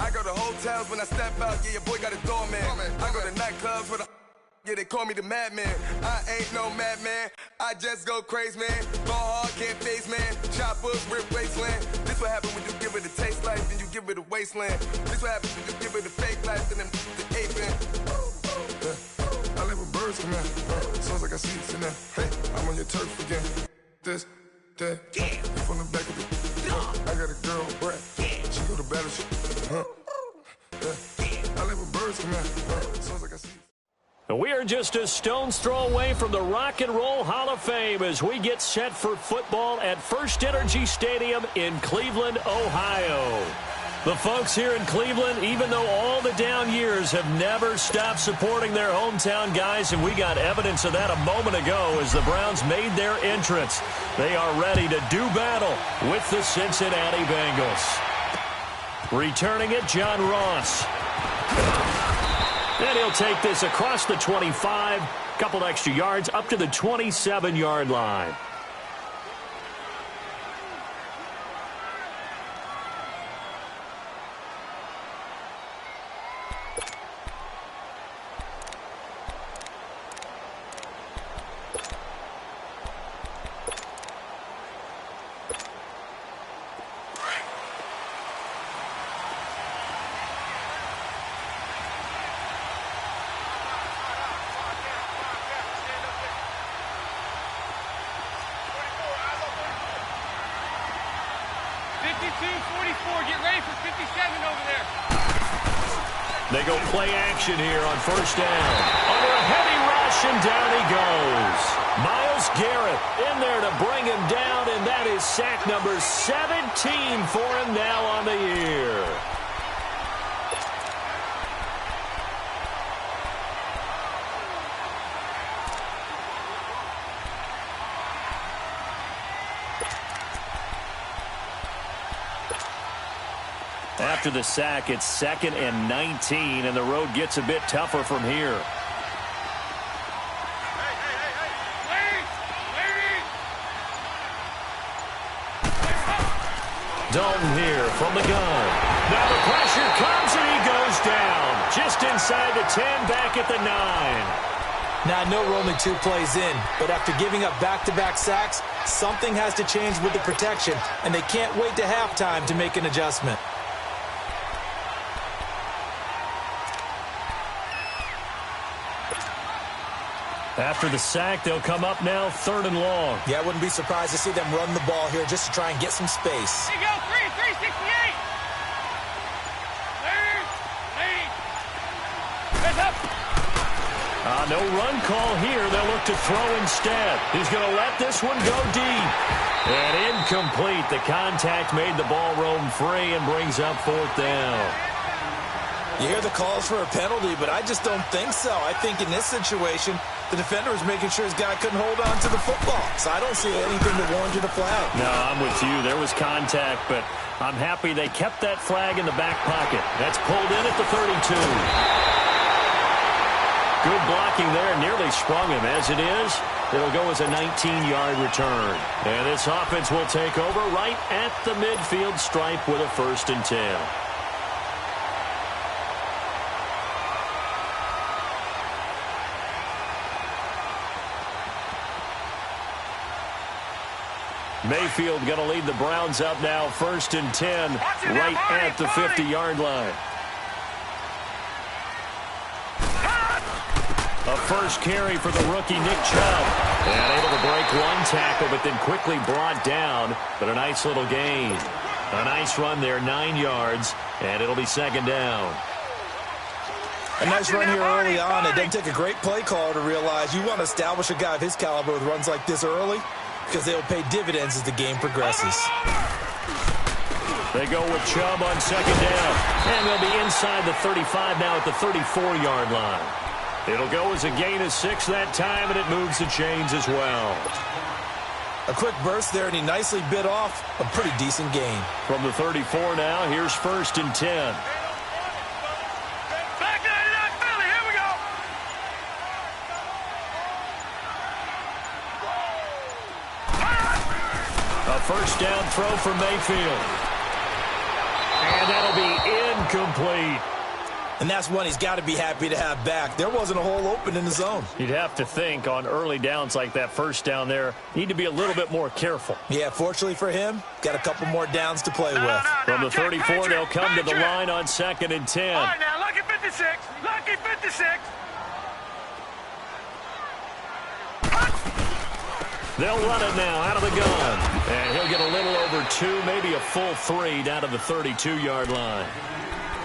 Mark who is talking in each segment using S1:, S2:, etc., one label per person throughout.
S1: I go to hotels when I step out, yeah, your boy got a doorman. I go to nightclubs for the... Yeah, they call me the madman. I ain't no madman. I just go crazy, man. Ball hard, can't face, man. Choppers, rip wasteland. This what happens when you give it a taste life, then you give it a wasteland. This what happens when you give it a fake life, then the aping. I live with birds from there. Sounds like I see it in there. Hey, I'm on your turf again. This, that, you from the back of the... I got a girl, Brad. She go to battleship. I live with birds from there. Sounds like I see it.
S2: We are just a stone's throw away from the Rock and Roll Hall of Fame as we get set for football at First Energy Stadium in Cleveland, Ohio. The folks here in Cleveland, even though all the down years, have never stopped supporting their hometown guys, and we got evidence of that a moment ago as the Browns made their entrance. They are ready to do battle with the Cincinnati Bengals. Returning it, John Ross. And he'll take this across the 25, couple extra yards, up to the 27-yard line. They go play action here on first down. Under a heavy rush, and down he goes. Myles Garrett in there to bring him down, and that is sack number 17 for him now on the year. After the sack, it's 2nd and 19, and the road gets a bit tougher from here. Dalton here from the gun. Now the pressure comes, and he goes down. Just inside the 10, back at the 9.
S3: Now, I know we're only 2 plays in, but after giving up back-to-back sacks, something has to change with the protection, and they can't wait to halftime to make an adjustment.
S2: After the sack, they'll come up now 3rd and long.
S3: Yeah, I wouldn't be surprised to see them run the ball here just to try and get some space.
S4: There you go, 368.
S2: No run call here. They'll look to throw instead. He's going to let this one go deep. And incomplete. The contact made the ball roam free and brings up 4th down.
S3: You hear the calls for a penalty, but I just don't think so. I think in this situation, the defender was making sure his guy couldn't hold on to the football. So I don't see anything that warranted a flag.
S2: No, I'm with you. There was contact, but I'm happy they kept that flag in the back pocket. That's pulled in at the 32. Good blocking there. Nearly sprung him. As it is, it'll go as a 19-yard return. And this offense will take over right at the midfield stripe with a 1st and 10. Mayfield going to lead the Browns up now, 1st and 10, right at the 50-yard line. A first carry for the rookie Nick Chubb. And able to break one tackle, but then quickly brought down. But a nice little gain. A nice run there, 9 yards, and it'll be 2nd down.
S3: A nice run here early on. It doesn't take a great play caller to realize you want to establish a guy of his caliber with runs like this early, because they'll pay dividends as the game progresses.
S2: They go with Chubb on 2nd down. And they'll be inside the 35 now at the 34-yard line. It'll go as a gain of 6 that time, and it moves the chains as well.
S3: A quick burst there, and he nicely bit off a pretty decent gain.
S2: From the 34 now, here's 1st and 10. A first down throw for Mayfield. And that'll be incomplete.
S3: And that's one he's got to be happy to have back. There wasn't a hole open in the zone.
S2: You'd have to think on early downs like that first down there, need to be a little bit more careful.
S3: Yeah, fortunately for him, got a couple more downs to play with.
S2: From the 34, they'll come to the line on 2nd and 10.
S4: All right, now, lucky 56. Lucky 56.
S2: They'll run it now out of the gun. And he'll get a little over 2, maybe a full 3 down to the 32-yard line.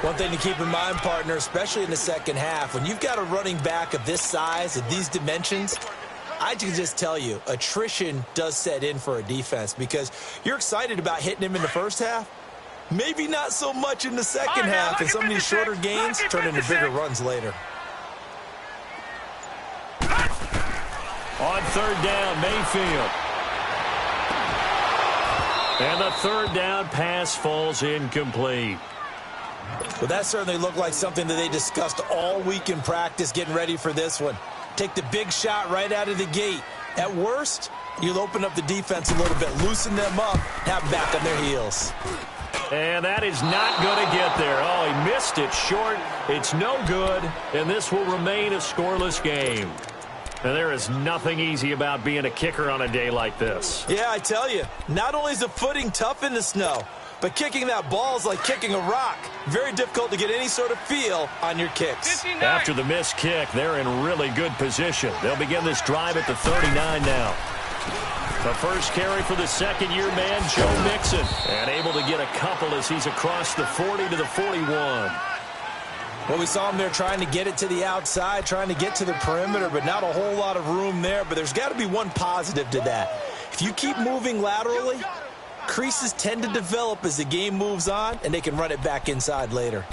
S3: One thing to keep in mind, partner, especially in the second half, when you've got a running back of this size, of these dimensions, I can just tell you, attrition does set in for a defense because you're excited about hitting him in the first half. Maybe not so much in the second half, and some of these shorter gains turn into bigger runs later.
S2: On 3rd down, Mayfield. And the 3rd down pass falls incomplete.
S3: Well, that certainly looked like something that they discussed all week in practice getting ready for this one. Take the big shot right out of the gate. At worst, you'll open up the defense a little bit, loosen them up, have them back on their heels.
S2: And that is not going to get there. Oh, he missed it short. It's no good, and this will remain a scoreless game. And there is nothing easy about being a kicker on a day like this.
S3: Yeah, I tell you, not only is the footing tough in the snow, but kicking that ball is like kicking a rock. Very difficult to get any sort of feel on your kicks.
S4: 59.
S2: After the missed kick, they're in really good position. They'll begin this drive at the 39 now. The first carry for the second-year man, Joe Mixon. And able to get a couple as he's across the 40 to the 41.
S3: Well, we saw him there trying to get it to the outside, trying to get to the perimeter, but not a whole lot of room there. But there's got to be one positive to that. If you keep moving laterally, creases tend to develop as the game moves on, and they can run it back inside later.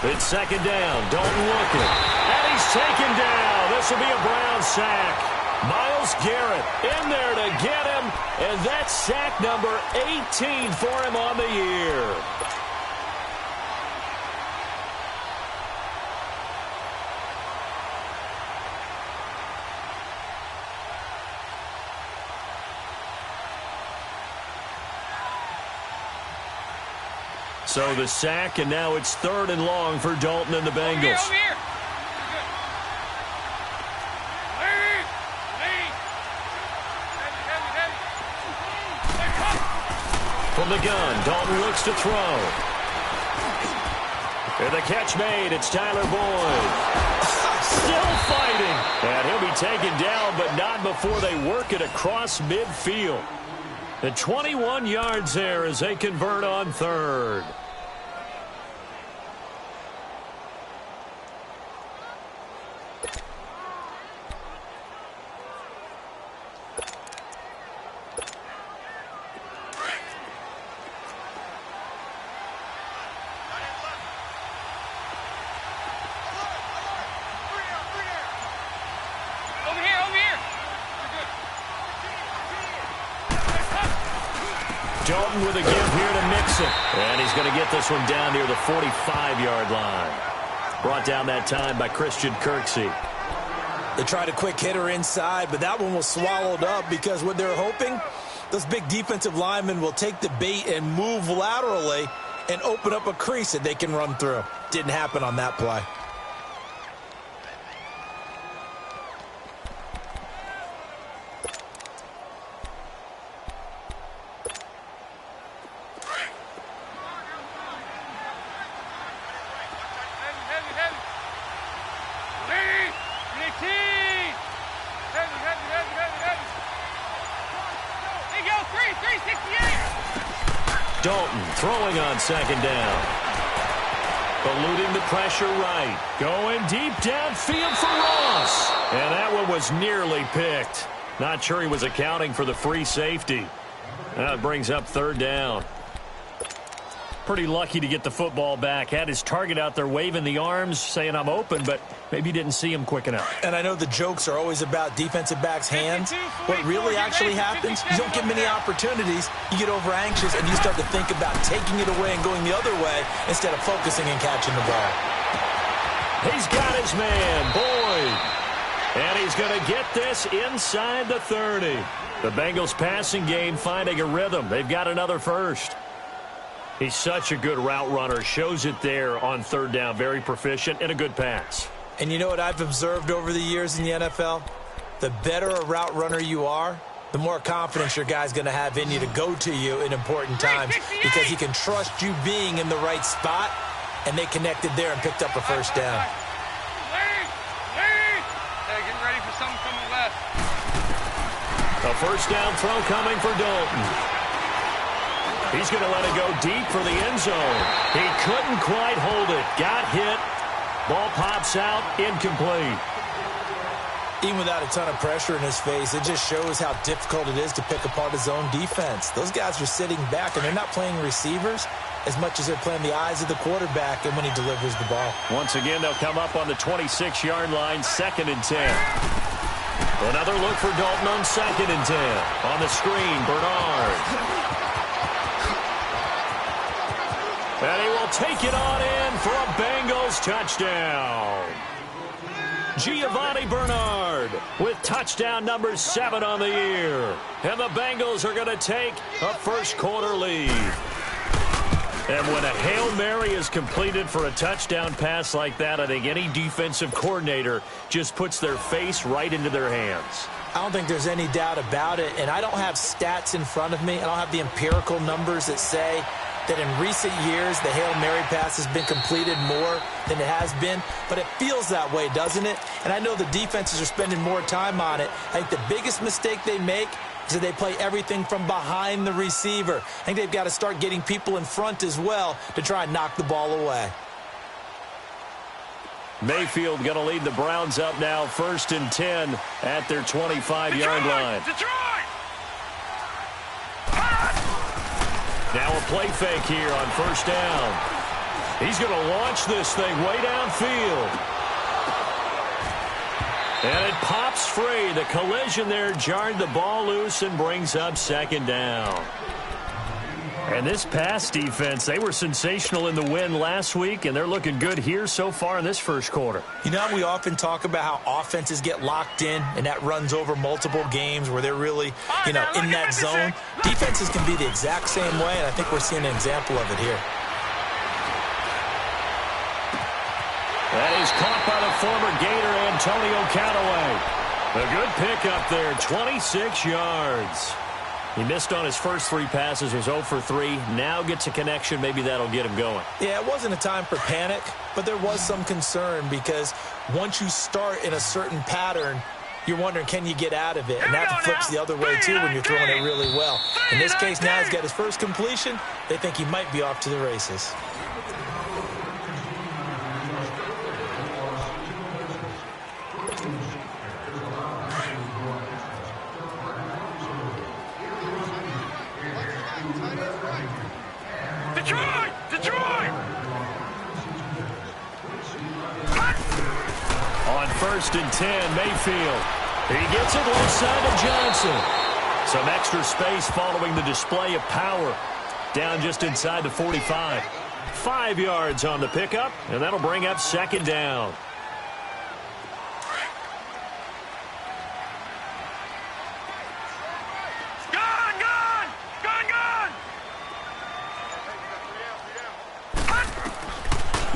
S2: It's 2nd down. Dalton looking. And he's taken down. This will be a Brown sack. Myles Garrett in there to get him. And that's sack number 18 for him on the year. So the sack, and now it's 3rd and long for Dalton and the Bengals.
S4: Over here.
S2: From the gun, Dalton looks to throw. And the catch made, it's Tyler Boyd. Still fighting. And he'll be taken down, but not before they work it across midfield. The 21 yards there as they convert on 3rd. Dalton with a give here to Mixon. And he's going to get this one down near the 45-yard line. Brought down that time by Christian Kirksey.
S3: They tried a quick hitter inside, but that one was swallowed up because what they're hoping, those big defensive linemen will take the bait and move laterally and open up a crease that they can run through. Didn't happen on that play.
S2: Dalton throwing on 2nd down. Eluding the pressure right. Going deep downfield for Ross. And that one was nearly picked. Not sure he was accounting for the free safety. That brings up 3rd down. Pretty lucky to get the football back. Had his target out there waving the arms, saying I'm open, but maybe didn't see him quick enough.
S3: And I know the jokes are always about defensive backs' hands. What really actually happens, you don't get many opportunities. You get over anxious and you start to think about taking it away and going the other way instead of focusing and catching the ball.
S2: He's got his man, Boyd. And he's going to get this inside the 30. The Bengals passing game finding a rhythm. They've got another first. He's such a good route runner. Shows it there on third down. Very proficient and a good pass.
S3: And you know what I've observed over the years in the NFL? The better a route runner you are, the more confidence your guy's going to have in you to go to you in important times because he can trust you being in the right spot, and they connected there and picked up a first down.
S4: Hey, getting ready for something coming left.
S2: A first down throw coming for Dalton. He's going to let it go deep for the end zone. He couldn't quite hold it. Got hit. Ball pops out. Incomplete.
S3: Even without a ton of pressure in his face, it just shows how difficult it is to pick apart his own defense. Those guys are sitting back, and they're not playing receivers as much as they're playing the eyes of the quarterback and when he delivers the ball.
S2: Once again, they'll come up on the 26-yard line, 2nd and 10. Another look for Dalton on 2nd and 10. On the screen, Bernard. And he will take it on in for a Bengals touchdown. Giovanni Bernard with touchdown number 7 on the year. And the Bengals are going to take a first-quarter lead. And when a Hail Mary is completed for a touchdown pass like that, I think any defensive coordinator just puts their face right into their hands.
S3: I don't think there's any doubt about it. And I don't have stats in front of me. I don't have the empirical numbers that say that in recent years the Hail Mary pass has been completed more than it has been, but it feels that way, doesn't it? And I know the defenses are spending more time on it. I think the biggest mistake they make is that they play everything from behind the receiver. I think they've got to start getting people in front as well to try and knock the ball away.
S2: Mayfield going to lead the Browns up now, 1st and 10 at their 25-yard line. Now a play fake here on 1st down. He's going to launch this thing way downfield. And it pops free. The collision there jarred the ball loose and brings up 2nd down. And this pass defense, they were sensational in the win last week, and they're looking good here so far in this first quarter.
S3: You know, we often talk about how offenses get locked in, and that runs over multiple games where they're really, in that zone. Defenses can be the exact same way, and I think we're seeing an example of it here.
S2: That is caught by the former Gator, Antonio Callaway. A good pickup there, 26 yards. He missed on his first 3 passes, was 0 for 3. Now gets a connection. Maybe that'll get him going.
S3: Yeah, it wasn't a time for panic, but there was some concern because once you start in a certain pattern, you're wondering, can you get out of it? And that flips the other way, too, when you're throwing it really well. In this case, now he's got his first completion. They think he might be off to the races.
S4: Detroit!
S2: On 1st and 10, Mayfield. He gets it left side to Johnson. Some extra space following the display of power. Down just inside the 45. 5 yards on the pickup, and that'll bring up 2nd down.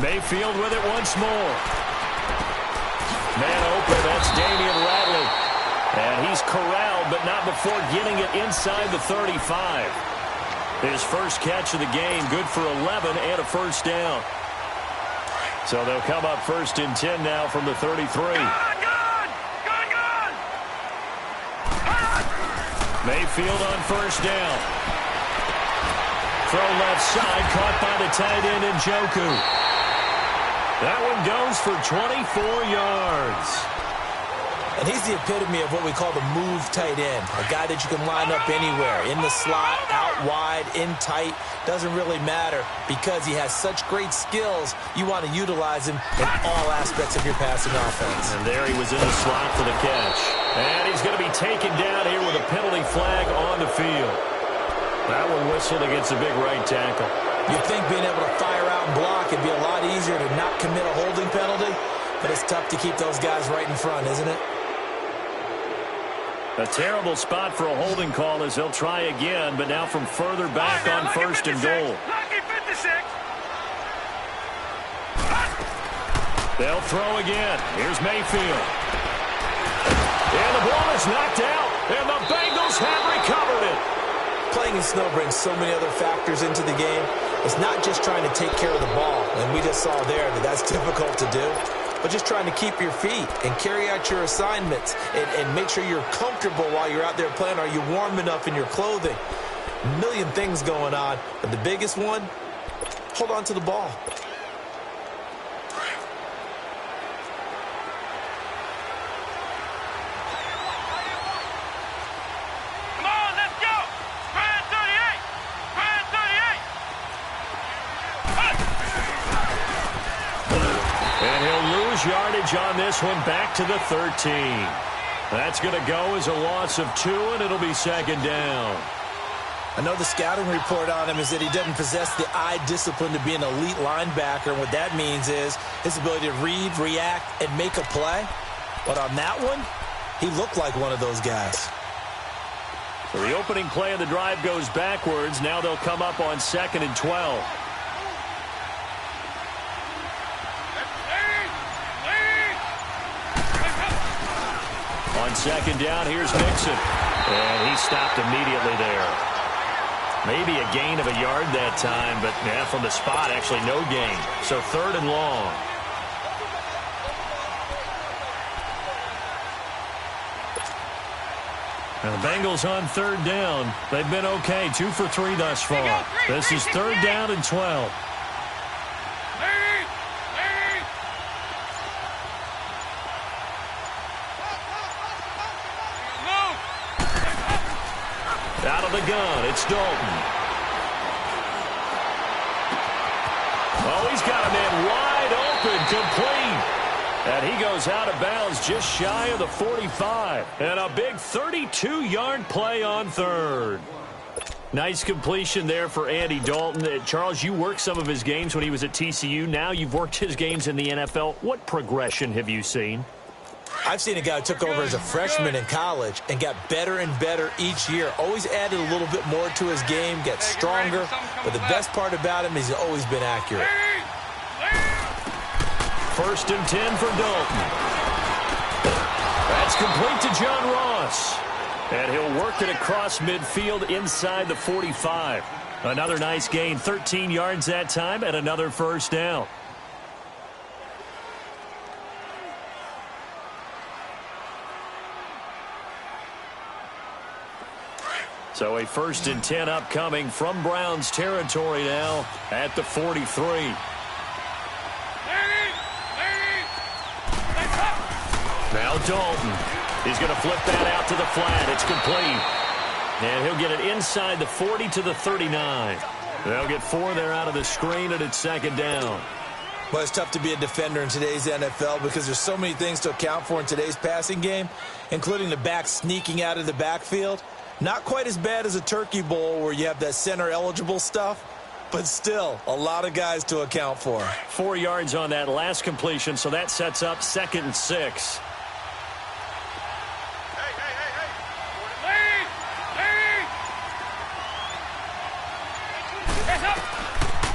S2: Mayfield with it once more. Man open, that's Damian Ratley. And he's corralled, but not before getting it inside the 35. His first catch of the game, good for 11 and a first down. So they'll come up 1st and 10 now from the 33. Mayfield on 1st down. Throw left side, caught by the tight end Njoku. That one goes for 24 yards.
S3: And he's the epitome of what we call the move tight end, a guy that you can line up anywhere, in the slot, out wide, in tight, doesn't really matter because he has such great skills. You want to utilize him in all aspects of your passing offense.
S2: And there he was in the slot for the catch. And he's going to be taken down here with a penalty flag on the field. That one whistled against the big right tackle.
S3: You'd think being able to fire out and block would be a lot easier to not commit a holding penalty, but it's tough to keep those guys right in front, isn't it?
S2: A terrible spot for a holding call as they'll try again, but now from further back on first and goal. They'll throw again. Here's Mayfield. And the ball is knocked out, and the Bengals have recovered it.
S3: Playing in snow brings so many other factors into the game. It's not just trying to take care of the ball, and we just saw there that that's difficult to do, but just trying to keep your feet and carry out your assignments and make sure you're comfortable while you're out there playing. Are you warm enough in your clothing? A million things going on, but the biggest one, hold on to the ball.
S2: Yardage on this one, back to the 13. That's going to go as a loss of 2, and it'll be second down.
S3: I know the scouting report on him is that he doesn't possess the eye discipline to be an elite linebacker. And what that means is his ability to read, react, and make a play. But on that one, he looked like one of those guys.
S2: So the opening play of the drive goes backwards. Now they'll come up on 2nd and 12. On second down, here's Nixon. And he stopped immediately there. Maybe a gain of a yard that time, but yeah, from the spot, actually no gain. So 3rd and long. Now the Bengals on 3rd down. They've been okay, 2 for 3 thus far. This is 3rd down and 12. Out of the gun, it's Dalton. Oh, he's got a man wide open, complete. And he goes out of bounds just shy of the 45. And a big 32-yard play on 3rd. Nice completion there for Andy Dalton. Charles, you worked some of his games when he was at TCU. Now you've worked his games in the NFL. What progression have you seen?
S3: I've seen a guy who took over as a freshman in college and got better and better each year. Always added a little bit more to his game, got stronger. But the best part about him is he's always been accurate.
S2: 1st and 10 for Dalton. That's complete to John Ross. And he'll work it across midfield inside the 45. Another nice gain, 13 yards that time, and another 1st down. So a 1st and 10 upcoming from Browns territory now at the 43. Now Dalton. He's going to flip that out to the flat. It's complete. And he'll get it inside the 40 to the 39. They'll get 4 there out of the screen, and it's 2nd down.
S3: Well, it's tough to be a defender in today's NFL because there's so many things to account for in today's passing game, including the back sneaking out of the backfield. Not quite as bad as a turkey bowl where you have that center-eligible stuff, but still a lot of guys to account for.
S2: 4 yards on that last completion, so that sets up 2nd and 6.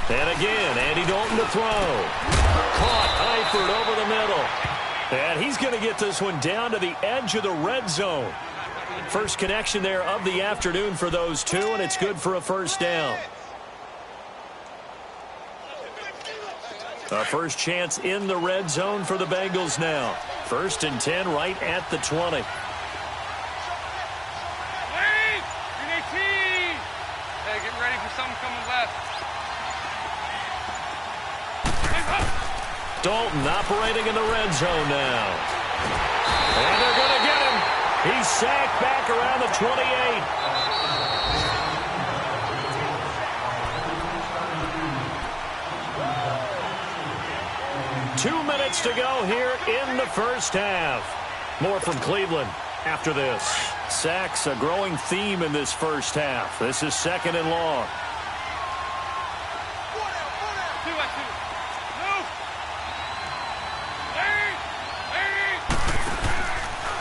S2: And again, Andy Dalton to throw. Caught Eifert over the middle. And he's going to get this one down to the edge of the red zone. First connection there of the afternoon for those two, and it's good for a 1st down. A first chance in the red zone for the Bengals now. 1st and 10 right at the 20.
S4: Hey, get ready for something coming left.
S2: Dalton operating in the red zone now. And they're going to get him. He's sacked back around the 28. Two minutes to go here in the first half. More from Cleveland after this. Sacks, a growing theme in this first half. This is 2nd and long.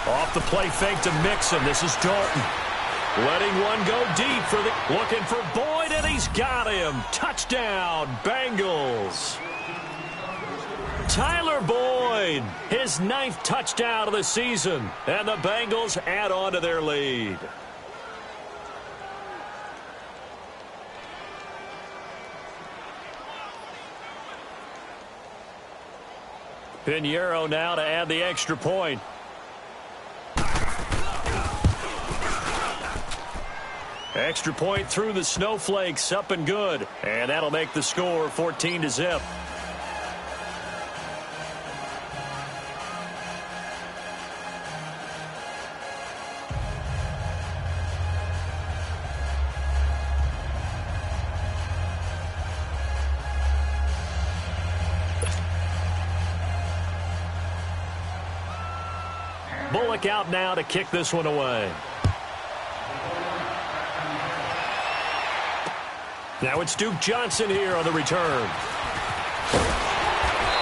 S2: Off the play fake to Mixon. This is Dalton. Letting one go deep for the... Looking for Boyd, and he's got him. Touchdown, Bengals. Tyler Boyd, his 9th touchdown of the season. And the Bengals add on to their lead. Pinheiro now to add the extra point. Extra point through the snowflakes, up and good. And that'll make the score 14-0. Bullock out now to kick this one away. Now it's Duke Johnson here on the return.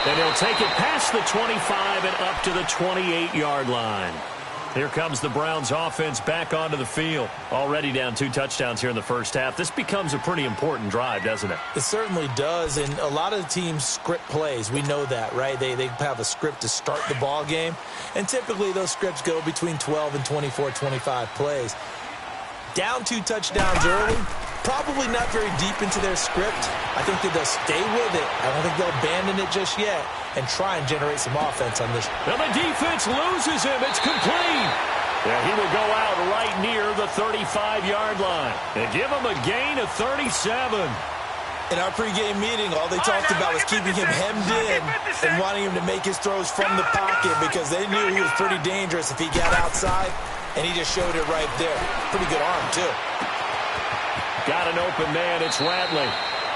S2: And he'll take it past the 25 and up to the 28-yard line. Here comes the Browns offense back onto the field. Already down 2 touchdowns here in the first half. This becomes a pretty important drive, doesn't it?
S3: It certainly does, and a lot of the teams script plays. We know that, right? They have a script to start the ball game, and typically those scripts go between 12 and 24, 25 plays. Down 2 touchdowns early, probably not very deep into their script. I think that they'll stay with it. I don't think they'll abandon it just yet and try and generate some offense on this.
S2: Now the defense loses him. It's complete. Yeah, he will go out right near the 35-yard line and give him a gain of 37.
S3: In our pregame meeting, all they talked about was keeping him hemmed in and wanting him to make his throws from the pocket because they knew he was pretty dangerous if he got outside, and he just showed it right there. Pretty good arm, too.
S2: Got an open man. It's Ratley.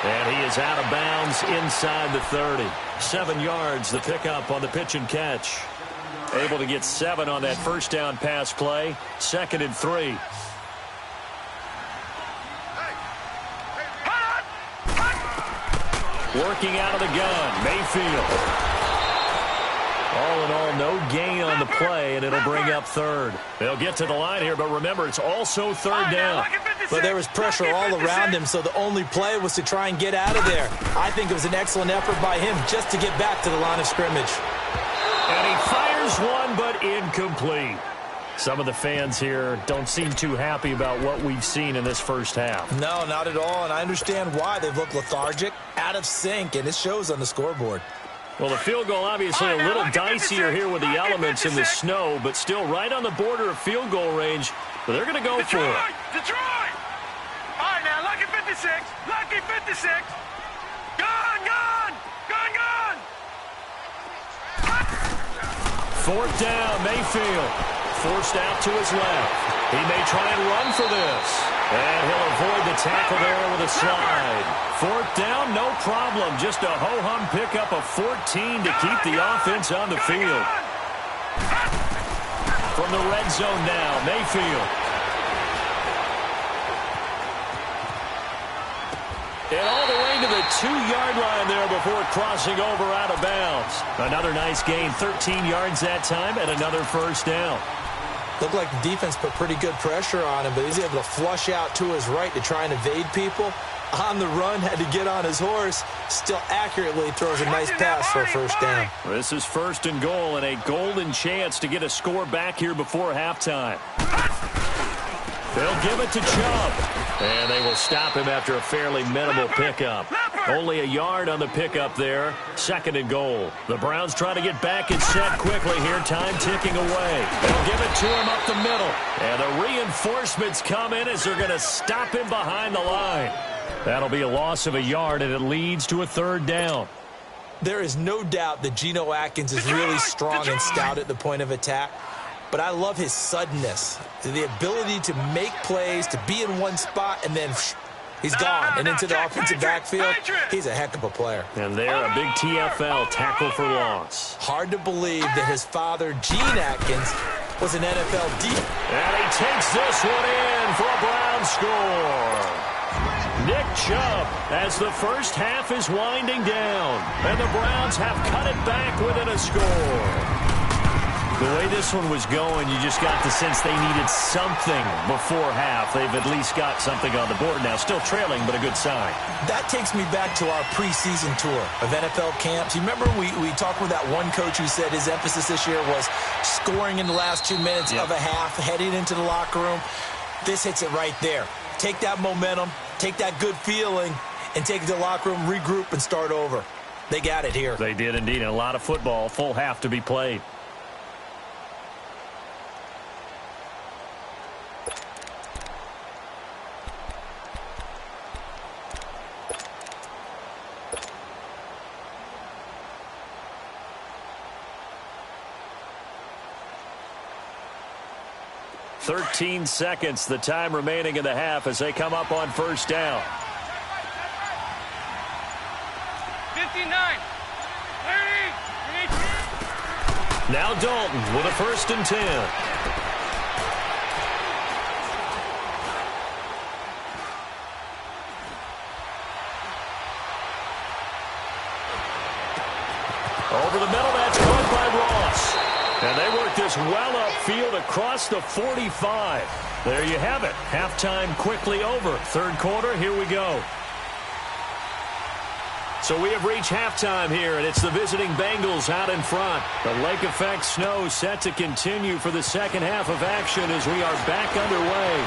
S2: And he is out of bounds inside the 30. 7 yards, the pickup on the pitch and catch. Able to get 7 on that first down pass play. 2nd and 3. Working out of the gun, Mayfield. All in all, no gain on the play, and it'll bring up 3rd. They'll get to the line here, but remember, it's also 3rd down.
S3: But there was pressure all around him, so the only play was to try and get out of there. I think it was an excellent effort by him just to get back to the line of scrimmage.
S2: And he fires one, but incomplete. Some of the fans here don't seem too happy about what we've seen in this first half.
S3: No, not at all, and I understand why. They've looked lethargic, out of sync, and it shows on the scoreboard.
S2: Well, the field goal obviously a little dicier here with the elements in the snow, but still right on the border of field goal range. But they're going to go for it.
S4: Detroit! All right, now, lucky 56. Lucky 56. Gone, gone. Gone, gone.
S2: 4th down, Mayfield. Forced out to his left. He may try and run for this. And he'll avoid the tackle there with a slide. 4th down, no problem. Just a ho-hum pickup of 14 to keep the offense on the field. From the red zone now, Mayfield. And all the way to the 2-yard line there before crossing over out of bounds. Another nice gain, 13 yards that time, and another first down.
S3: Looked like the defense put pretty good pressure on him, but he's able to flush out to his right to try and evade people. On the run, had to get on his horse. Still accurately throws a nice pass for a first down.
S2: This is 1st and goal, and a golden chance to get a score back here before halftime. They'll give it to Chubb. And they will stop him after a fairly minimal pickup. Only a yard on the pickup there. 2nd and goal. The Browns try to get back and set quickly here. Time ticking away. They'll give it to him up the middle. And the reinforcements come in as they're going to stop him behind the line. That'll be a loss of a yard, and it leads to a 3rd down.
S3: There is no doubt that Geno Atkins is really strong and stout at the point of attack. but I love his suddenness, the ability to make plays, to be in one spot, and then he's gone and into the offensive backfield. He's a heck of a player.
S2: And there, a big TFL tackle for loss.
S3: Hard to believe that his father, Gene Atkins, was an NFL D.
S2: And he takes this one in for a Brown score. Nick Chubb, as the first half is winding down, and the Browns have cut it back within a score. The way this one was going, you just got the sense they needed something before half. They've at least got something on the board now. Still trailing, but a good sign.
S3: That takes me back to our preseason tour of NFL camps. You remember we talked with that one coach who said his emphasis this year was scoring in the last 2 minutes of a half, heading into the locker room. This hits it right there. Take that momentum, take that good feeling, and take it to the locker room, regroup, and start over. They got it here.
S2: They did indeed. And a lot of football, full half to be played. "13 seconds, the time remaining in the half as they come up on first down.
S4: 59, 30,
S2: Now Dalton with a 1st and 10. Over the middle, that's caught by Ross. And they work this well upfield across the 45. There you have it. Halftime quickly over. Third quarter, here we go. So we have reached halftime here, and it's the visiting Bengals out in front. The lake effect snow set to continue for the second half of action as we are back underway.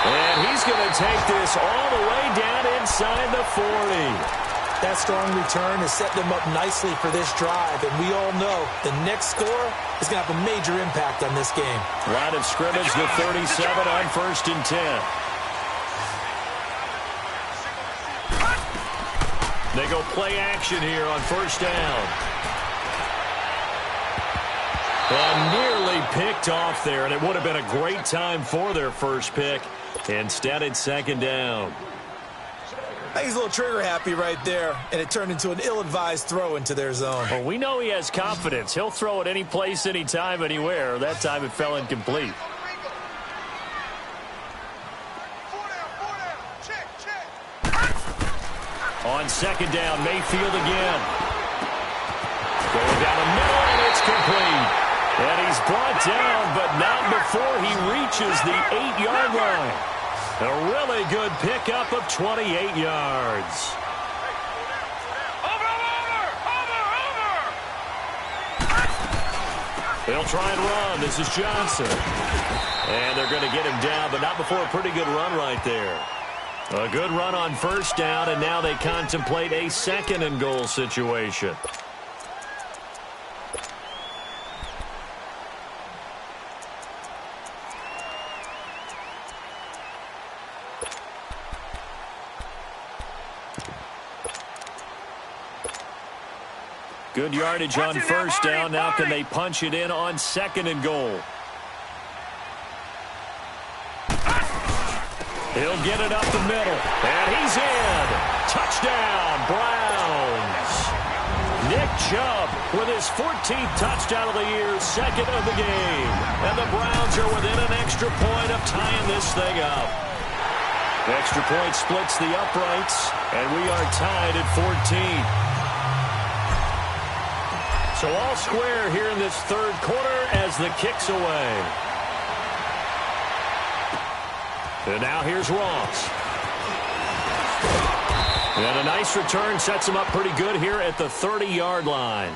S2: And he's going to take this all the way down inside the 40.
S3: That strong return has set them up nicely for this drive, and we all know the next score is going to have a major impact on this game.
S2: Line of scrimmage, the 37 on 1st and 10. They go play action here on 1st down. And nearly picked off there, and it would have been a great time for their first pick. Instead, it's 2nd down.
S3: I think he's a little trigger happy right there, and it turned into an ill-advised throw into their zone.
S2: Well, we know he has confidence. He'll throw it any place, anytime, anywhere. That time it fell incomplete. On 2nd down, Mayfield again. Going down the middle, and it's complete. And he's brought down, but not before he reaches the 8-yard line. A really good pickup of 28 yards.
S4: over!
S2: They'll try and run. This is Johnson. And they're going to get him down, but not before a pretty good run right there. A good run on 1st down, and now they contemplate a 2nd and goal situation. Good yardage on 1st down. Now can they punch it in on 2nd and goal? He'll get it up the middle. And he's in. Touchdown, Browns. Nick Chubb with his 14th touchdown of the year, 2nd of the game. And the Browns are within an extra point of tying this thing up. Extra point splits the uprights, and we are tied at 14. So all square here in this third quarter as the kick's away. And now here's Ross. And a nice return sets him up pretty good here at the 30-yard line.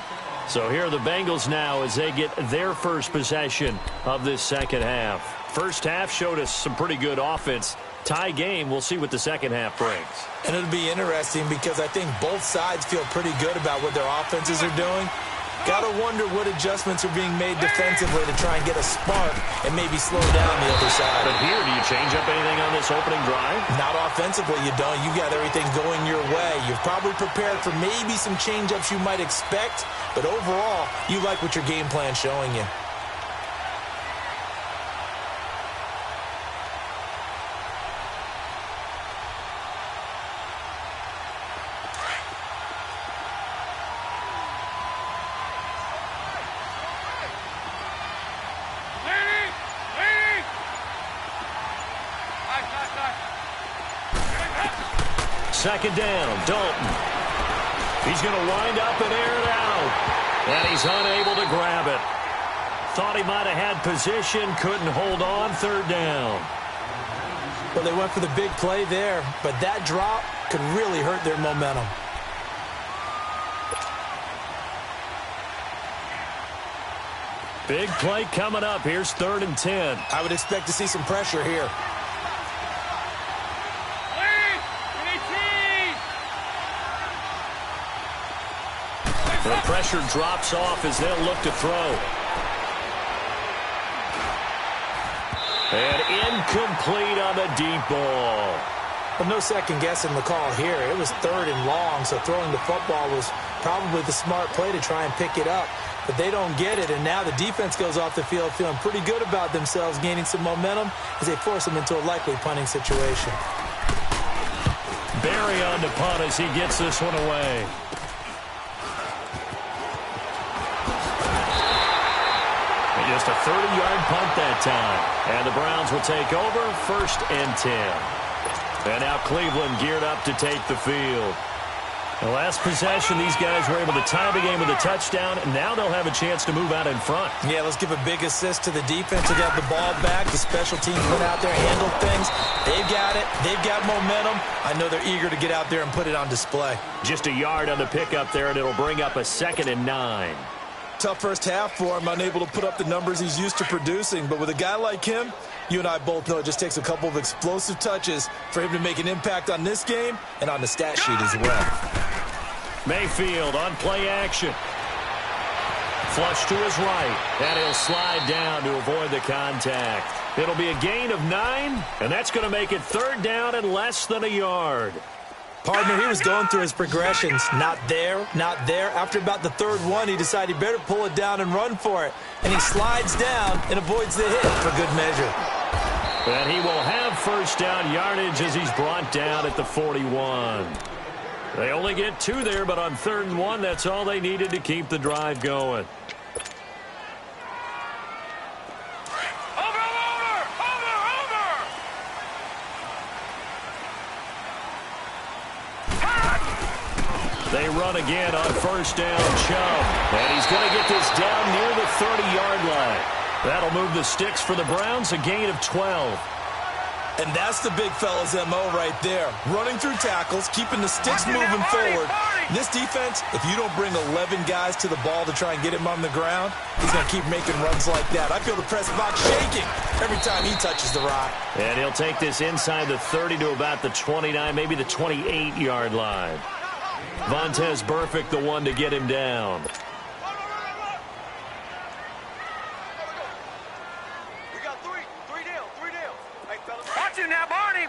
S2: So here are the Bengals now as they get their first possession of this second half. First half showed us some pretty good offense. Tie game, we'll see what the second half brings.
S3: And it'll be interesting because I think both sides feel pretty good about what their offenses are doing. Got to wonder what adjustments are being made defensively to try and get a spark and maybe slow down the other side.
S2: But here, do you change up anything on this opening drive?
S3: Not offensively, you don't. You got everything going your way. You've probably prepared for maybe some change-ups you might expect, but overall, you like what your game plan's showing you.
S2: Second down, Dalton. He's going to wind up and air it out. And he's unable to grab it. Thought he might have had position, couldn't hold on, third down.
S3: Well, they went for the big play there, but that drop could really hurt their momentum.
S2: Big play coming up. Here's 3rd and 10.
S3: I would expect to see some pressure here.
S2: The pressure drops off as they'll look to throw. And incomplete on the deep ball.
S3: Well, no second guessing the call here. It was 3rd and long, so throwing the football was probably the smart play to try and pick it up. But they don't get it, and now the defense goes off the field feeling pretty good about themselves, gaining some momentum as they force them into a likely punting situation.
S2: Barry on the punt as he gets this one away. Just a 30-yard punt that time. And the Browns will take over, 1st and 10. And now Cleveland geared up to take the field. The last possession, these guys were able to tie the game with a touchdown, and now they'll have a chance to move out in front.
S3: Yeah, let's give a big assist to the defense to get the ball back. The special teams went out there, handled things. They've got it. They've got momentum. I know they're eager to get out there and put it on display.
S2: Just a yard on the pickup there, and it'll bring up a 2nd and 9.
S3: Tough first half for him, unable to put up the numbers he's used to producing. But with a guy like him, you and I both know it just takes a couple of explosive touches for him to make an impact on this game and on the stat sheet as well.
S2: Mayfield on play action. Flush to his right, and he'll slide down to avoid the contact. It'll be a gain of 9, and that's going to make it 3rd down and less than a yard.
S3: Partner, he was going through his progressions. Not there, not there. After about the 3rd one, he decided he better pull it down and run for it. And he slides down and avoids the hit for good measure.
S2: And he will have 1st down yardage as he's brought down at the 41. They only get 2 there, but on 3rd and 1, that's all they needed to keep the drive going. They run again on 1st down, Chubb. And he's going to get this down near the 30-yard line. That'll move the sticks for the Browns, a gain of 12.
S3: And that's the big fella's MO right there. Running through tackles, keeping the sticks moving forward. This defense, if you don't bring 11 guys to the ball to try and get him on the ground, he's going to keep making runs like that. I feel the press box shaking every time he touches the rock.
S2: And he'll take this inside the 30 to about the 29, maybe the 28-yard line. Vontez Burfict, the one to get him down.
S4: We got three deals. Hey, fellas. Watch it now, Barney.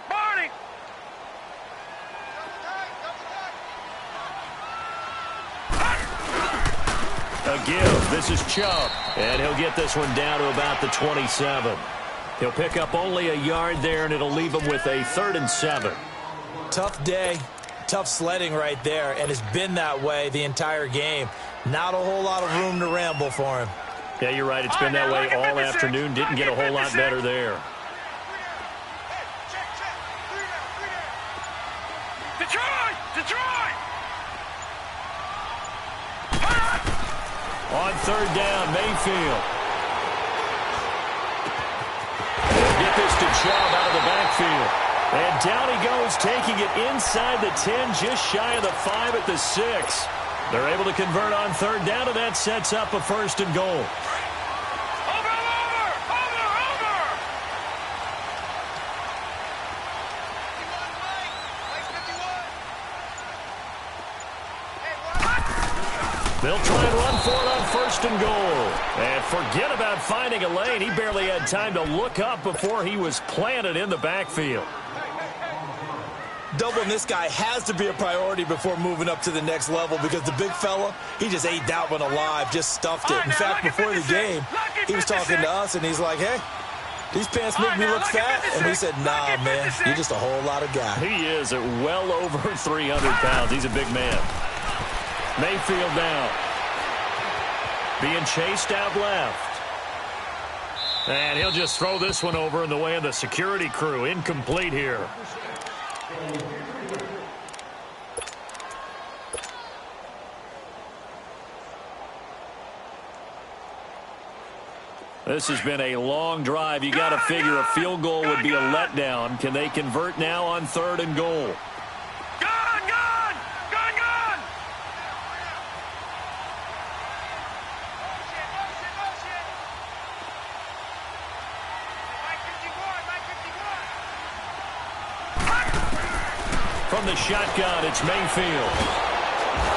S2: A give. This is Chubb. And he'll get this one down to about the 27. He'll pick up only a yard there, and it'll leave him with a 3rd and 7.
S3: Tough day. Tough sledding right there, and it's been that way the entire game. Not a whole lot of room to ramble for him.
S2: Yeah, you're right. It's been that way all afternoon. Didn't get a whole lot better there.
S4: Detroit!
S2: On 3rd down, Mayfield. Get this to Chubb out of the backfield. And down he goes, taking it inside the 10, just shy of the 5 at the 6. They're able to convert on 3rd down, and that sets up a 1st and goal. They'll try and run for it on first and goal. And forget about finding a lane. He barely had time to look up before he was planted in the backfield.
S3: Doubling this guy has to be a priority before moving up to the next level because the big fella, he just ate that one alive, just stuffed it. In fact, before the game, he was talking to us, and he's like, hey, these pants make me look fat. And we said, nah, man, you're just a whole lot of guy.
S2: He is at well over 300 pounds. He's a big man. Mayfield now. Being chased out left. And he'll just throw this one over in the way of the security crew. Incomplete here. This has been a long drive. You got to figure a field goal would be a letdown. Can they convert now on 3rd and goal? From the shotgun, it's Mayfield.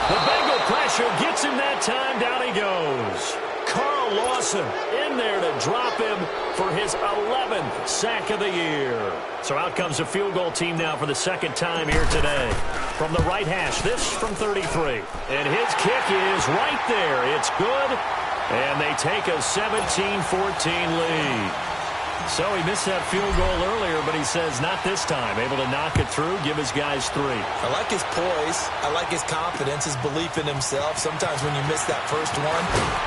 S2: The Bengal pressure gets him that time. Down he goes. Carl Lawson in there to drop him for his 11th sack of the year. So out comes the field goal team now for the second time here today. From the right hash, this from 33. And his kick is right there. It's good. And they take a 17-14 lead. So he missed that field goal earlier, but he says not this time. Able to knock it through, give his guys 3.
S3: I like his poise. I like his confidence, his belief in himself. Sometimes when you miss that first one,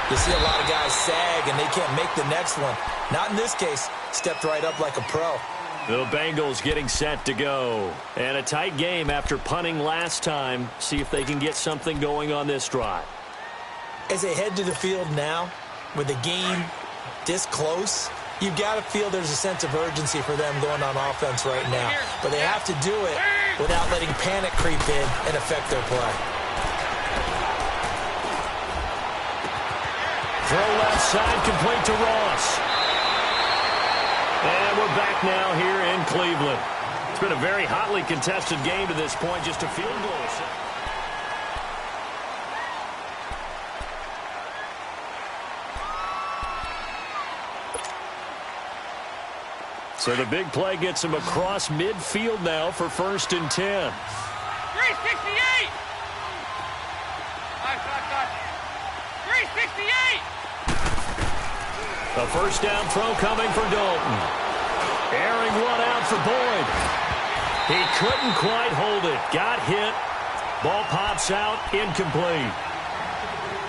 S3: you see a lot of guys sag and they can't make the next one. Not in this case. Stepped right up like a pro.
S2: The Bengals getting set to go. And a tight game after punting last time. See if they can get something going on this drive.
S3: As they head to the field now, with the game this close, you've got to feel there's a sense of urgency for them going on offense right now. But they have to do it without letting panic creep in and affect their play.
S2: Throw left side, complete to Ross. And we're back now here in Cleveland. It's been a very hotly contested game to this point, just a field goal. So the big play gets him across midfield now for 1st and 10.
S4: 368! Nice, 368!
S2: A first down throw coming for Dalton. Airing one out for Boyd. He couldn't quite hold it. Got hit. Ball pops out. Incomplete.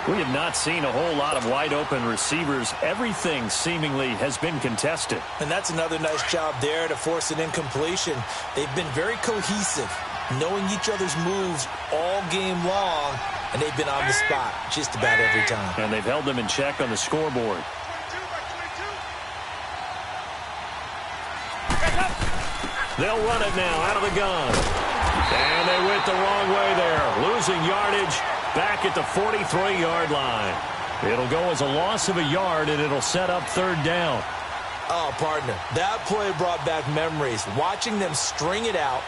S2: We have not seen a whole lot of wide-open receivers. Everything seemingly has been contested.
S3: And that's another nice job there to force an incompletion. They've been very cohesive, knowing each other's moves all game long, and they've been on the spot just about every time.
S2: And they've held them in check on the scoreboard. They'll run it now out of the gun. And they went the wrong way there, losing yardage. Back at the 43-yard line. It'll go as a loss of a yard, and it'll set up 3rd down.
S3: Oh, partner, that play brought back memories. Watching them string it out,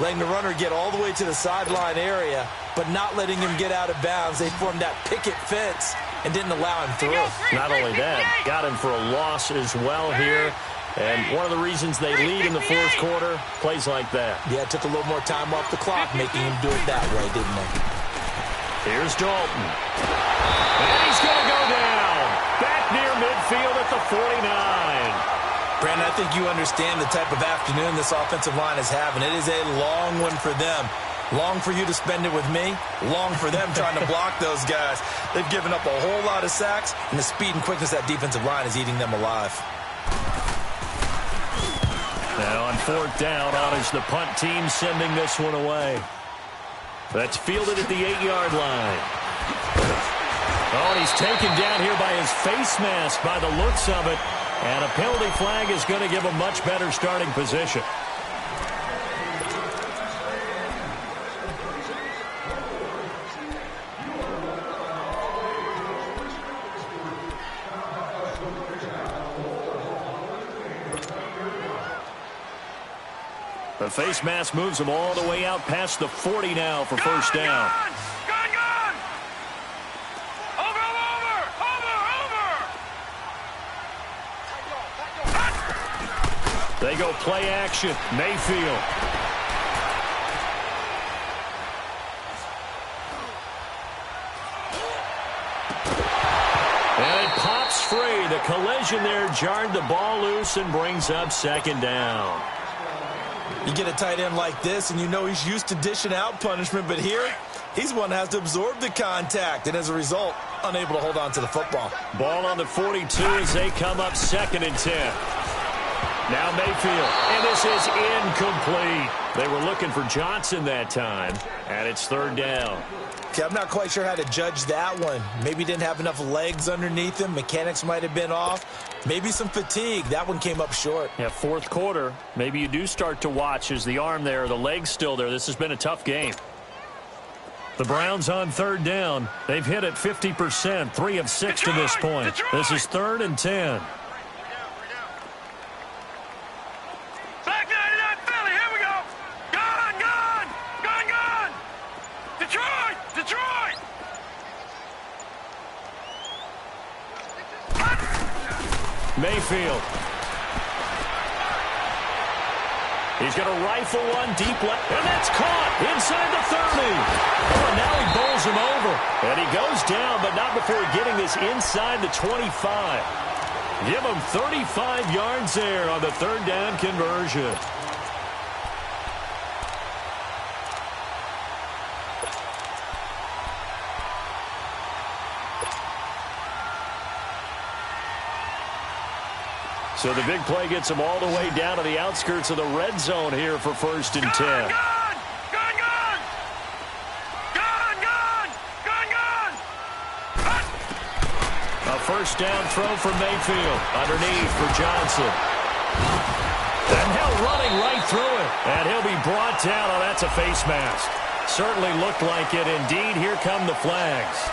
S3: letting the runner get all the way to the sideline area, but not letting him get out of bounds. They formed that picket fence and didn't allow him through.
S2: Not only that, got him for a loss as well here. And one of the reasons they lead in the 4th quarter, plays like that.
S3: Yeah, it took a little more time off the clock, making him do it that way, didn't they?
S2: Here's Dalton. And he's going to go down. Back near midfield at the 49.
S3: Brandon, I think you understand the type of afternoon this offensive line is having. It is a long one for them. Long for you to spend it with me. Long for them trying to block those guys. They've given up a whole lot of sacks, and the speed and quickness of that defensive line is eating them alive.
S2: Now on 4th down, out is the punt team sending this one away. That's fielded at the 8-yard line. Oh, he's taken down here by his face mask by the looks of it. And a penalty flag is going to give a much better starting position. The face mask moves him all the way out past the 40 now for 1st down.
S4: Gone! Over!
S2: go play action. Mayfield. And it pops free. The collision there jarred the ball loose and brings up second down.
S3: You get a tight end like this, and you know he's used to dishing out punishment, but here, he's one that has to absorb the contact, and as a result, unable to hold on to the football.
S2: Ball on the 42 as they come up 2nd and 10. Now Mayfield, and this is incomplete. They were looking for Johnson that time, and it's 3rd down.
S3: Okay, I'm not quite sure how to judge that one. Maybe didn't have enough legs underneath him. Mechanics might have been off. Maybe some fatigue. That one came up short.
S2: Yeah, 4th quarter. Maybe you do start to watch as the arm there, the leg's still there. This has been a tough game. The Browns on 3rd down. They've hit it 50%, 3 of 6 to this point. This is 3rd and 10.
S4: Back 99 Philly, here we go. Gone, gone, gone, gone. Detroit, Detroit.
S2: Mayfield. He's going to rifle one deep left, and that's caught inside the 30. Oh, and now he bowls him over. And he goes down, but not before getting this inside the 25. Give him 35 yards there on the 3rd down conversion. So the big play gets him all the way down to the outskirts of the red zone here for 1st and 10.
S4: Gone, gone, gone. Gone, gone, gone, gone.
S2: A 1st down throw for Mayfield. Underneath for Johnson. And he'll running right through it. And he'll be brought down. Oh, that's a face mask. Certainly looked like it. Indeed, here come the flags.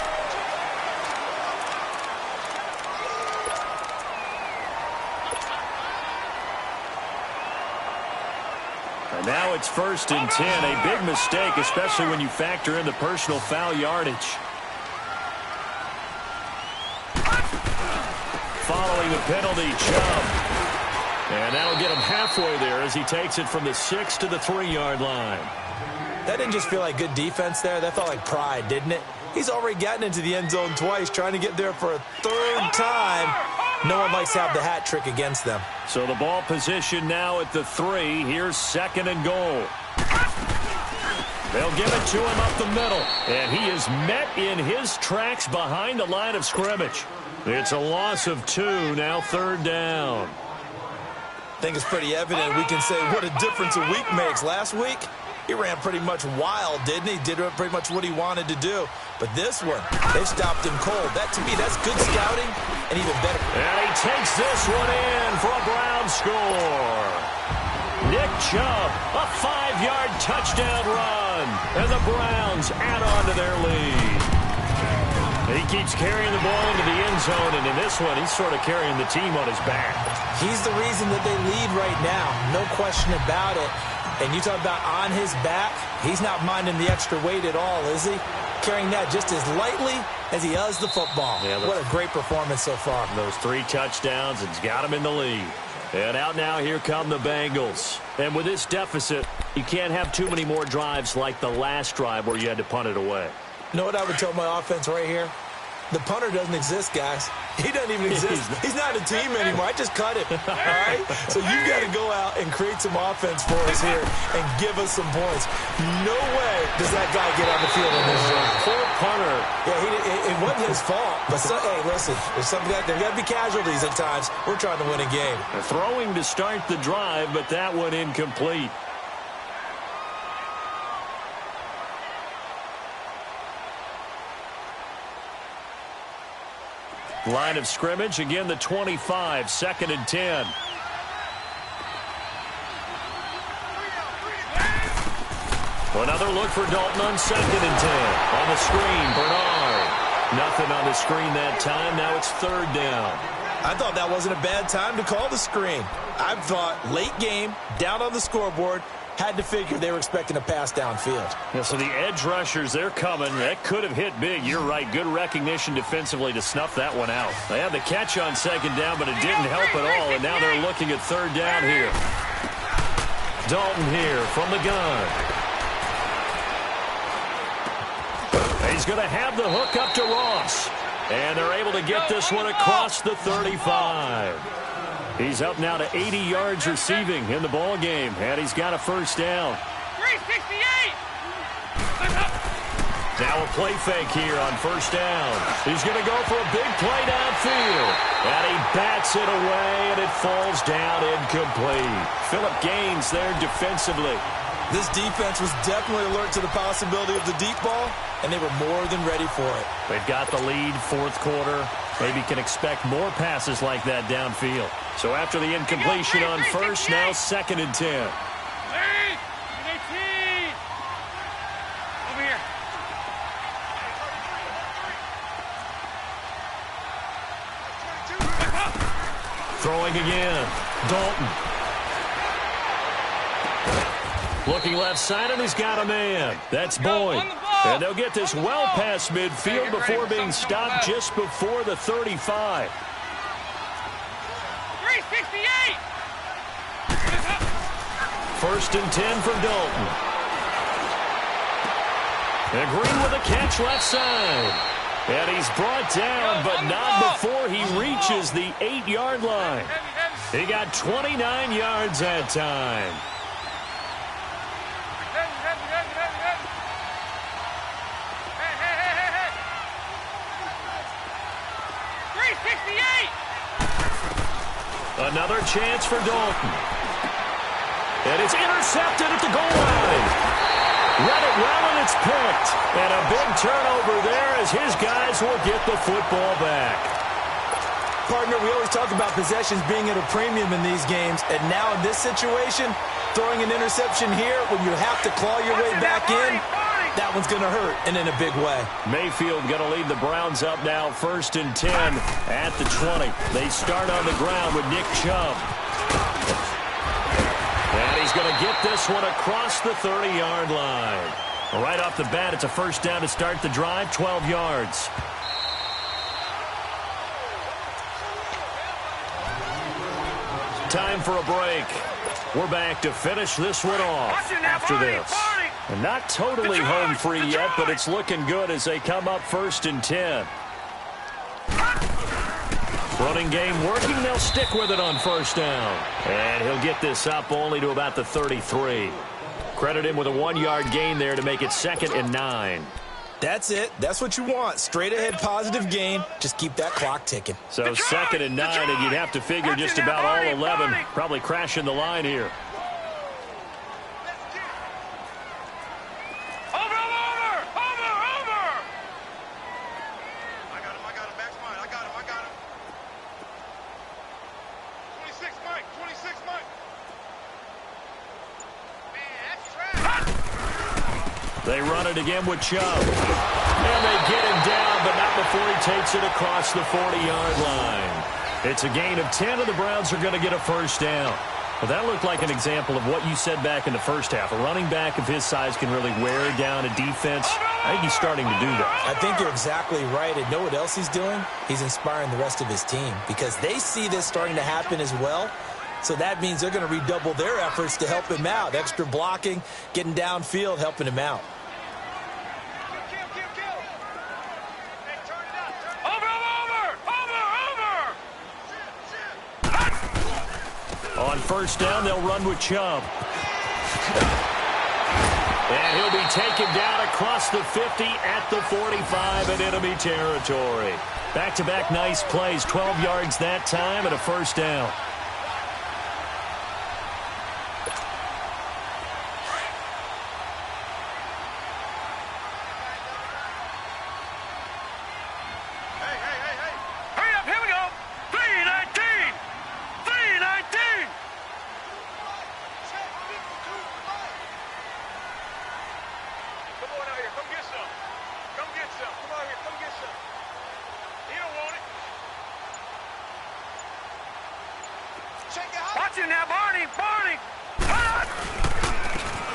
S2: And now it's 1st and 10. A big mistake, especially when you factor in the personal foul yardage. Following the penalty, Chubb. And that'll get him halfway there as he takes it from the 6 to the 3-yard line.
S3: That didn't just feel like good defense there. That felt like pride, didn't it? He's already gotten into the end zone twice, trying to get there for a 3rd time. No one likes to have the hat trick against them.
S2: So the ball position now at the 3. Here's 2nd and goal. They'll give it to him up the middle. And he is met in his tracks behind the line of scrimmage. It's a loss of 2, now 3rd down.
S3: I think it's pretty evident. We can say what a difference a week makes. Last week, he ran pretty much wild, didn't he? Did pretty much what he wanted to do. But this one, they stopped him cold. That, to me, that's good scouting and even better.
S2: And he takes this one in for a Brown score. Nick Chubb, a 5-yard touchdown run. And the Browns add on to their lead. He keeps carrying the ball into the end zone, and in this one, he's sort of carrying the team on his back.
S3: He's the reason that they lead right now. No question about it. And you talk about on his back, he's not minding the extra weight at all, is he? Carrying that just as lightly as he does the football. Yeah, what a great performance so far.
S2: Those 3 touchdowns, it's got him in the lead. And out now, here come the Bengals. And with this deficit, you can't have too many more drives like the last drive where you had to punt it away.
S3: You know what I would tell my offense right here? The punter doesn't exist, guys. He doesn't even exist. He's not a team anymore. I just cut him. All right? So you got to go out and create some offense for us here and give us some points. No way does that guy get on the field in this game.
S2: Poor punter.
S3: Yeah, it wasn't his fault. But, hey, listen, there's got to be casualties at times. We're trying to win a game.
S2: Throwing to start the drive, but that one incomplete. Line of scrimmage, again the 25, 2nd and 10. Another look for Dalton on 2nd and 10. On the screen, Bernard. Nothing on the screen that time. Now it's 3rd down.
S3: I thought that wasn't a bad time to call the screen. I thought late game, down on the scoreboard, had to figure they were expecting a pass downfield.
S2: Yeah, so the edge rushers, they're coming. That could have hit big. You're right. Good recognition defensively to snuff that one out. They had the catch on 2nd down, but it didn't help at all, and now they're looking at 3rd down here. Dalton here from the gun. He's going to have the hook up to Ross. And they're able to get this one across the 35. He's up now to 80 yards receiving in the ball game, and he's got a first down.
S4: 368.
S2: Now a play fake here on first down. He's going to go for a big play downfield. And he bats it away, and it falls down incomplete. Phillip Gaines there defensively.
S3: This defense was definitely alert to the possibility of the deep ball, and they were more than ready for it.
S2: They've got the lead, fourth quarter. Maybe can expect more passes like that downfield. So after the incompletion on first, now 2nd and 10.
S4: Over here.
S2: Throwing again. Dalton. Looking left side, and he's got a man. That's Boyd. And they'll get this well past midfield before being stopped just before the 35.
S4: 368.
S2: 1st and 10 for Dalton. And Green with a catch left side. And he's brought down, but not before he reaches the 8-yard line. He got 29 yards that time. Another chance for Dalton. And it's intercepted at the goal line. Read it well, and it's picked. And a big turnover there as his guys will get the football back.
S3: Partner, we always talk about possessions being at a premium in these games. And now in this situation, throwing an interception here when you have to claw your way back in, that one's going to hurt, and in a big way.
S2: Mayfield going to lead the Browns up now, 1st and 10 at the 20. They start on the ground with Nick Chubb. And he's going to get this one across the 30-yard line. Right off the bat, it's a first down to start the drive, 12 yards. Time for a break. We're back to finish this one off after this. And not totally home free yet, but it's looking good as they come up 1st and 10. Running game working. They'll stick with it on first down. And he'll get this up only to about the 33. Credit him with a 1-yard gain there to make it 2nd and 9.
S3: That's it. That's what you want. Straight ahead positive gain. Just keep that clock ticking.
S2: So 2nd and 9, and you'd have to figure just about all 11 probably crashing the line here. They run it again with Chubb. And they get him down, but not before he takes it across the 40-yard line. It's a gain of 10, and the Browns are going to get a first down. Well, that looked like an example of what you said back in the first half. A running back of his size can really wear down a defense. I think he's starting to do that.
S3: I think you're exactly right. And know what else he's doing? He's inspiring the rest of his team because they see this starting to happen as well. So that means they're going to redouble their efforts to help him out. Extra blocking, getting downfield, helping him out.
S2: On first down, they'll run with Chubb. And he'll be taken down across the 50 at the 45 in enemy territory. Back-to-back nice plays, 12 yards that time and a first down.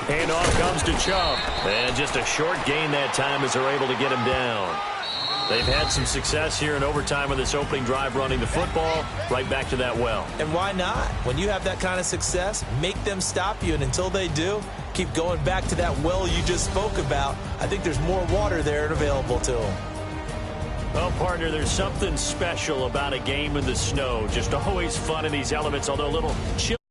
S2: Handoff comes to Chubb. And just a short gain that time as they're able to get him down. They've had some success here in overtime with this opening drive running the football right back to that well.
S3: And why not? When you have that kind of success, make them stop you, and until they do, keep going back to that well you just spoke about. I think there's more water there and available to them.
S2: Well, partner, there's something special about a game in the snow. Just always fun in these elements, although a little chill.